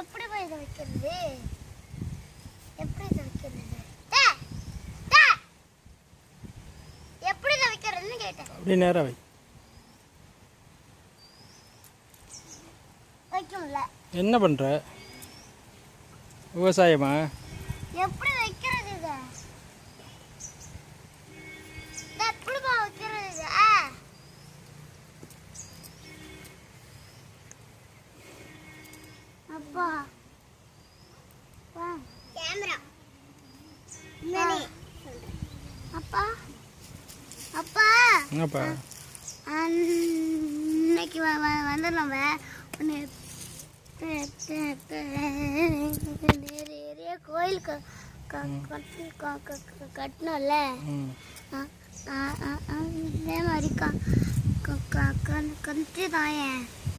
எப்படி போய் இதை வைக்கிறது? எப்படி இதை வைக்கிறது? எப்படி இதை வைக்கிறதுன்னு கேட்டேன். அப்படி நேரம் வைக்கும்ல. என்ன பண்ற? விவசாயமா? எப்படி வைக்கிறது இதை? எப்படிமா வைக்கிறது இதை? அப்பா கேமரா அப்பா அப்பா என்னப்பா? இன்னைக்கு வந்து நம்ம நிறைய கோயில் கட்டணும்ல, அதே மாதிரி கண்டு தாயேன்.